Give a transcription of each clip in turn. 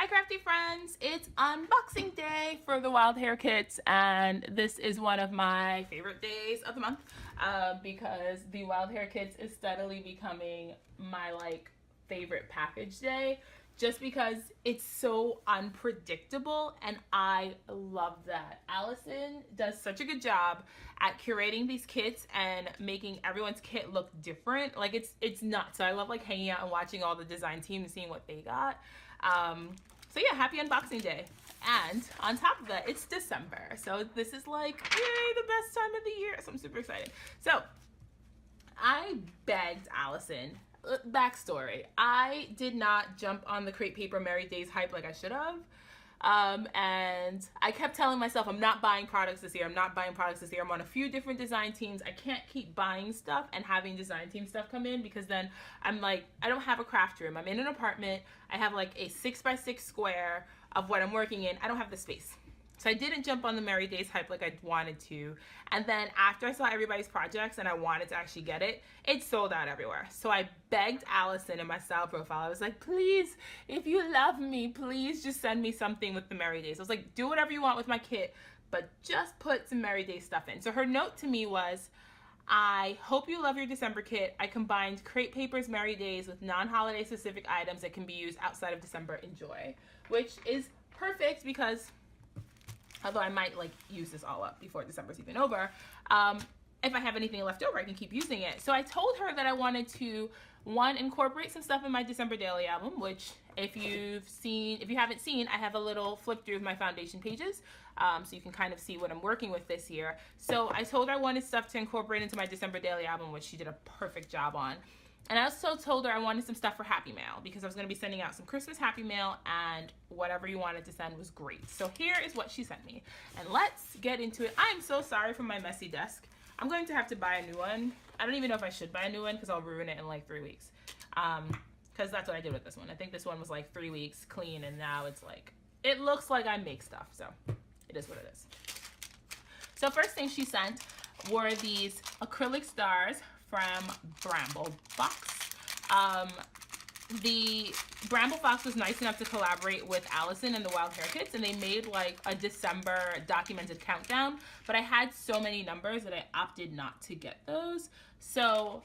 Hi Crafty Friends! It's unboxing day for the Wild Hare Kits, and this is one of my favorite days of the month because the Wild Hare Kits is steadily becoming my favorite package day just because it's so unpredictable, and I love that. Allison does such a good job at curating these kits and making everyone's kit look different. It's nuts. So I love hanging out and watching all the design team and seeing what they got. So yeah, happy unboxing day. And on top of that, it's December. So this is yay, the best time of the year. So I'm super excited. So I begged Allison. Backstory, I did not jump on the Crate Paper Merry Days hype like I should have. And I kept telling myself, I'm not buying products this year. I'm not buying products this year. I'm on a few different design teams. I can't keep buying stuff and having design team stuff come in because then I'm I don't have a craft room. I'm in an apartment. I have a 6x6 square of what I'm working in. I don't have the space. So I didn't jump on the Merry Days hype like I wanted to. And then after I saw everybody's projects and I wanted to actually get it, it sold out everywhere. So I begged Allison in my style profile. I was like, please, if you love me, please just send me something with the Merry Days. I was like, do whatever you want with my kit, but just put some Merry Days stuff in. So her note to me was, I hope you love your December kit. I combined Crate Paper's Merry Days with non-holiday specific items that can be used outside of December. Enjoy. Which is perfect because although I might use this all up before December's even over, if I have anything left over, I can keep using it. So I told her that I wanted to, one, incorporate some stuff in my December daily album, which if you haven't seen, I have a little flip through of my foundation pages, so you can kind of see what I'm working with this year. So I told her I wanted stuff to incorporate into my December daily album, which she did a perfect job on. And I also told her I wanted some stuff for Happy Mail because I was going to be sending out some Christmas Happy Mail, and whatever you wanted to send was great. So here is what she sent me. And let's get into it. I'm so sorry for my messy desk. I'm going to have to buy a new one. I don't even know if I should buy a new one because I'll ruin it in 3 weeks. Because that's what I did with this one. I think this one was 3 weeks clean, and now it's it looks like I make stuff. So it is what it is. So first thing she sent were these acrylic stars from Bramble Fox. The Bramble Fox was nice enough to collaborate with Allison and the Wild Hare Kits, and they made a December documented countdown, but I had so many numbers that I opted not to get those. So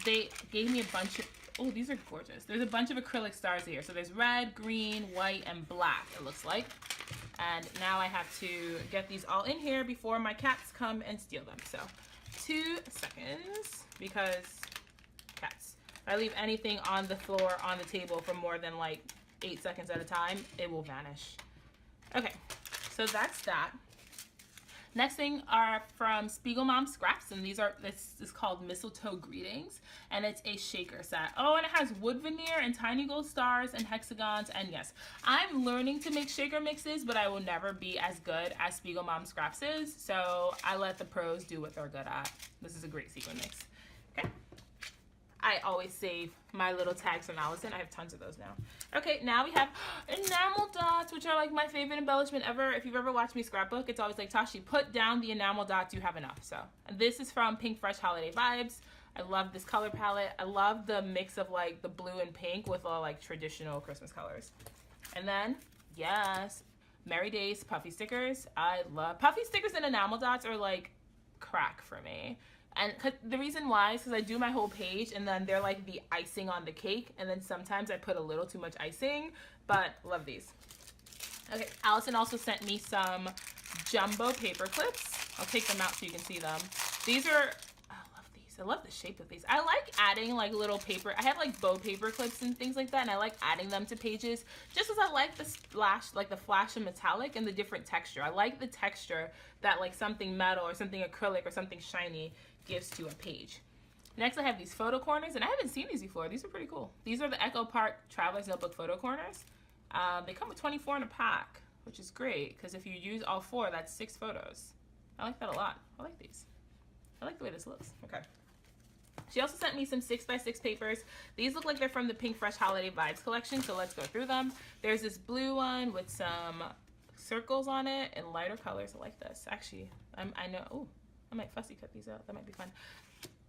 they gave me a bunch of, oh, these are gorgeous. There's a bunch of acrylic stars here. So there's red, green, white, and black, it looks like. And now I have to get these all in here before my cats come and steal them. So 2 seconds, because cats. If I leave anything on the floor, on the table for more than 8 seconds at a time, it will vanish. Okay, so that's that. Next thing are from Spiegel Mom Scraps, and this is called Mistletoe Greetings, and it's a shaker set. Oh, and it has wood veneer and tiny gold stars and hexagons, and yes, I'm learning to make shaker mixes, but I will never be as good as Spiegel Mom Scraps is, so I let the pros do what they're good at. This is a great sequin mix. Okay. I always save my little tags from Allison. I have tons of those now. Okay, now we have enamel dots, which are my favorite embellishment ever. If you've ever watched me scrapbook, it's always Tashi, put down the enamel dots, you have enough. So, and this is from Pink Fresh Holiday Vibes. I love this color palette. I love the mix of the blue and pink with all traditional Christmas colors. And then, yes, Merry Days puffy stickers. I love puffy stickers, and enamel dots are crack for me. And the reason why is because I do my whole page, and then they're the icing on the cake, and then sometimes I put a little too much icing, but love these. Okay, Allison also sent me some jumbo paper clips. I'll take them out so you can see them. These are, I love these. I love the shape of these. I like adding little paper. I have bow paper clips and things like that, and I like adding them to pages just as I like the splash, the flash of metallic and the different texture. I like the texture that something metal or something acrylic or something shiny gives to a page. Next, I have these photo corners, and I haven't seen these before. These are pretty cool. These are the Echo Park Traveler's Notebook photo corners. They come with 24 in a pack, which is great because if you use all 4, that's 6 photos. I like that a lot. I like these. I like the way this looks. Okay. She also sent me some 6x6 papers. These look like they're from the Pink Fresh Holiday Vibes collection, so let's go through them. There's this blue one with some circles on it and lighter colors. I like this. Actually, I know. Ooh, I might fussy cut these out. That might be fun.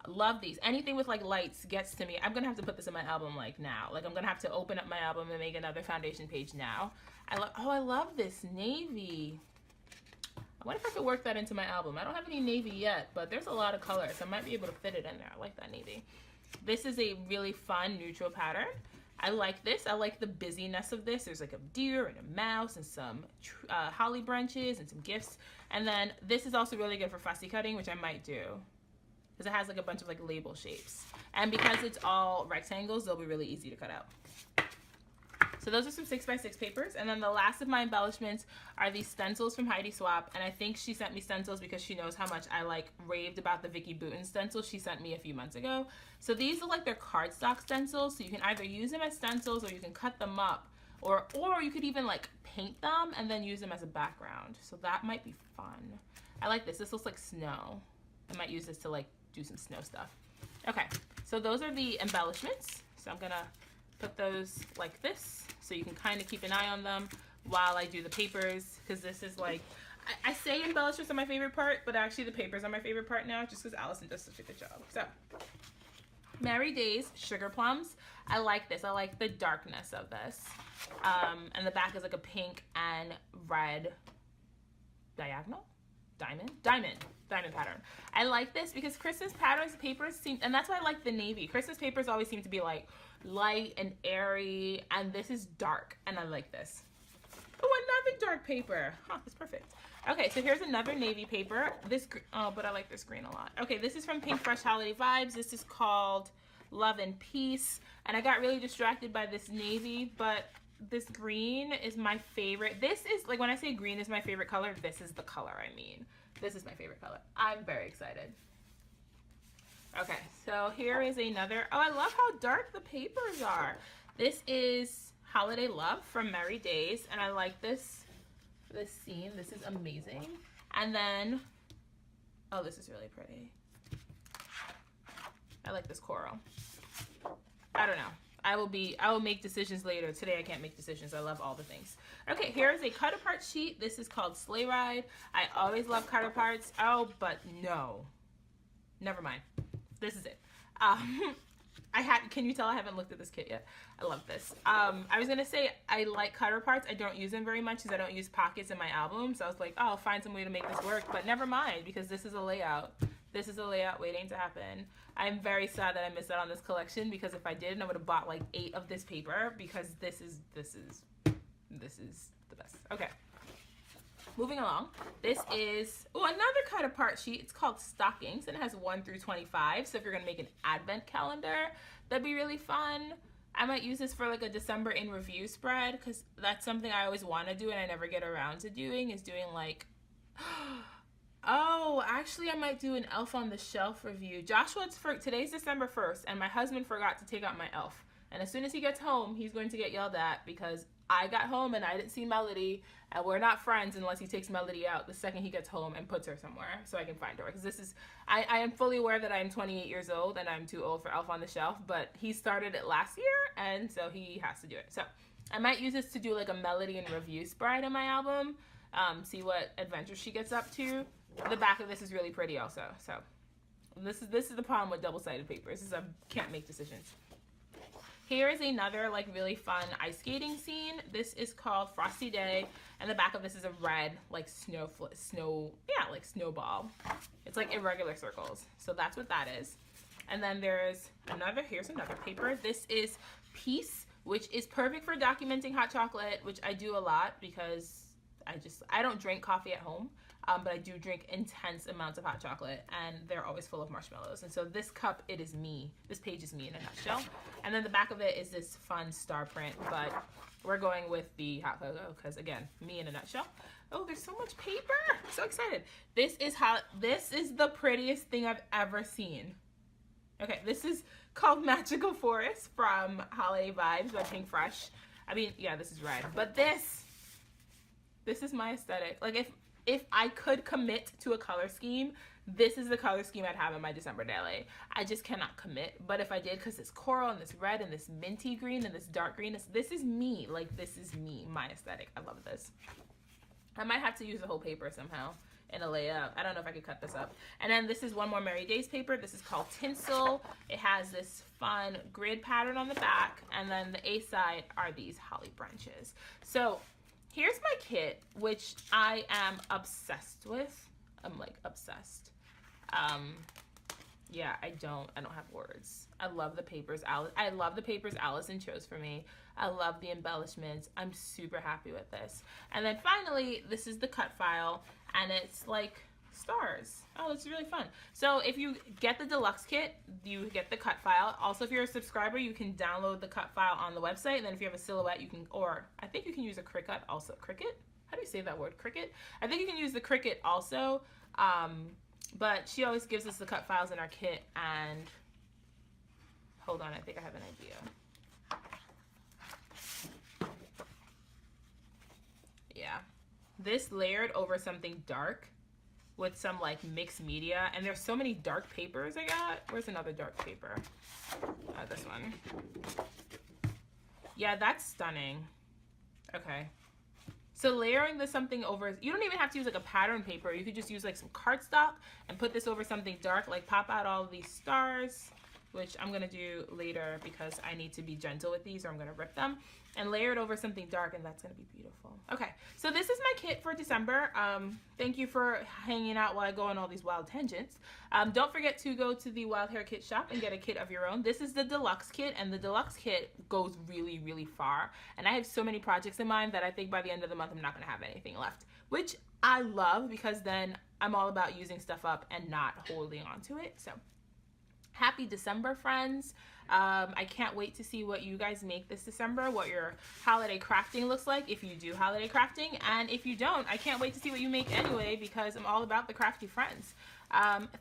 Love these. Anything with like lights gets to me. I'm gonna have to put this in my album like now. Like I'm gonna have to open up my album and make another foundation page now. I love this navy. I wonder if I could work that into my album. I don't have any navy yet, but there's a lot of colors. I might be able to fit it in there. I like that navy. This is a really fun neutral pattern. I like this. I like the busyness of this. There's like a deer and a mouse and some holly branches and some gifts. And then this is also really good for fussy cutting, which I might do, because it has like a bunch of like label shapes. And because it's all rectangles, they'll be really easy to cut out. So those are some 6x6 papers. And then the last of my embellishments are these stencils from Heidi Swap. And I think she sent me stencils because she knows how much I like raved about the Vicky Booten stencils she sent me a few months ago. So these are like their cardstock stencils. So you can either use them as stencils or you can cut them up. Or you could even like paint them and then use them as a background. So that might be fun. I like this. This looks like snow. I might use this to like do some snow stuff. Okay, so those are the embellishments. So I'm gonna put those like this so you can kind of keep an eye on them while I do the papers, because this is like, I say embellishments are my favorite part, but actually the papers are my favorite part now, just because Allison does such a good job. So Merry Days Sugar Plums. I like this. I like the darkness of this. And the back is like a pink and red diagonal? Diamond pattern. I like this because Christmas papers seem, and that's why I like the navy. Christmas papers always seem to be like light and airy, and this is dark, and I like this. Oh, another dark paper. Huh, that's perfect. Okay, so here's another navy paper. But I like this green a lot. Okay, this is from Pink Fresh Holiday Vibes. This is called Love and Peace, and I got really distracted by this navy, but this green is my favorite. This is, like, when I say green is my favorite color, this is the color I mean. This is my favorite color. I'm very excited. Okay, so here is another. Oh, I love how dark the papers are. This is Holiday Love from Merry Days, and I like this scene. This is amazing. And then, oh, this is really pretty. I like this coral. I don't know. I will make decisions later. Today I can't make decisions. I love all the things. Okay, here's a cut apart sheet. This is called Sleigh Ride. I always love cut aparts. Oh, but no. Never mind. This is it. Can you tell I haven't looked at this kit yet? I love this. I was gonna say I like cutter parts. I don't use them very much because I don't use pockets in my album. So I was like, oh, I'll find some way to make this work. But never mind, because this is a layout. This is a layout waiting to happen. I'm very sad that I missed out on this collection, because if I did, I would have bought like 8 of this paper, because this is the best. Okay. Moving along, this is another cut apart sheet. It's called Stockings, and it has 1 through 25. So if you're gonna make an advent calendar, that'd be really fun. I might use this for like a December in review spread, because that's something I always want to do and I never get around to doing, is doing like, oh, actually I might do an Elf on the Shelf review. Today's December 1st, and my husband forgot to take out my elf. And as soon as he gets home, he's going to get yelled at, because I got home and I didn't see Melody, and we're not friends unless he takes Melody out the second he gets home and puts her somewhere so I can find her. Because I am fully aware that I am 28 years old and I'm too old for Elf on the Shelf, but he started it last year, and so he has to do it. So I might use this to do like a Melody and review spread in my album, see what adventures she gets up to. The back of this is really pretty also. So this is the problem with double-sided papers, is I can't make decisions. Here is another like really fun ice skating scene. This is called Frosty Day, and the back of this is a red like like snowball. It's like irregular circles. So that's what that is. And then here's another paper. This is Peace, which is perfect for documenting hot chocolate, which I do a lot because I don't drink coffee at home. But I do drink intense amounts of hot chocolate, and they're always full of marshmallows. And so this cup, it is me. This page is me in a nutshell. And then the back of it is this fun star print, but we're going with the hot cocoa because, again, me in a nutshell. Oh, there's so much paper. I'm so excited. This is the prettiest thing I've ever seen. Okay, this is called Magical Forest from Holiday Vibes by Pink Fresh. I mean, yeah, this is red, but this is my aesthetic. Like, if I could commit to a color scheme, this is the color scheme I'd have in my December daily. I just cannot commit, but if I did, because this coral and this red and this minty green and this dark green, this is me. Like, this is me, my aesthetic. I love this. I might have to use the whole paper somehow, in a layup. I don't know if I could cut this up. And then this is One More Merry Days paper. This is called Tinsel. It has this fun grid pattern on the back, and then the A side are these holly branches. So here's my kit, which I am obsessed with. I'm like obsessed. Yeah, I don't have words. I love the papers. I love the papers Allison chose for me. I love the embellishments. I'm super happy with this. And then finally, this is the cut file, and it's like stars. Oh, it's really fun. So if you get the deluxe kit, you get the cut file. Also, if you're a subscriber, you can download the cut file on the website. And then if you have a silhouette, you can, or I think you can use a Cricut also. Cricut? How do you say that word? Cricut? I think you can use the Cricut also. But she always gives us the cut files in our kit, and hold on, I think I have an idea. Yeah, this layered over something dark with some like mixed media, and there's so many dark papers I got. Where's another dark paper? This one. Yeah, that's stunning. Okay. So layering this something over, you don't even have to use like a pattern paper. You could just use like some cardstock and put this over something dark, like pop out all of these stars, which I'm gonna do later because I need to be gentle with these or I'm gonna rip them, and layer it over something dark, and that's gonna be beautiful. Okay, so this is my kit for December. Thank you for hanging out while I go on all these wild tangents. Don't forget to go to the Wild Hare Kit shop and get a kit of your own. This is the deluxe kit, and the deluxe kit goes really, really far. And I have so many projects in mind that I think by the end of the month, I'm not gonna have anything left, which I love because then I'm all about using stuff up and not holding on to it. So happy December, friends. I can't wait to see what you guys make this December, what your holiday crafting looks like if you do holiday crafting, and if you don't, I can't wait to see what you make anyway because I'm all about the Crafty Friends.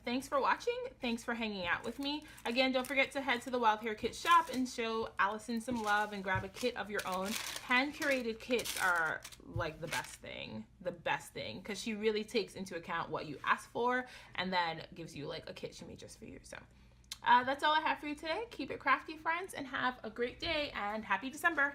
Thanks for watching. Thanks for hanging out with me. Again, don't forget to head to the Wild Hare Kit shop and show Allison some love and grab a kit of your own. Hand-curated kits are like the best thing, because she really takes into account what you ask for and then gives you like a kit she made just for you. So that's all I have for you today. Keep it crafty, friends, and have a great day, and happy December.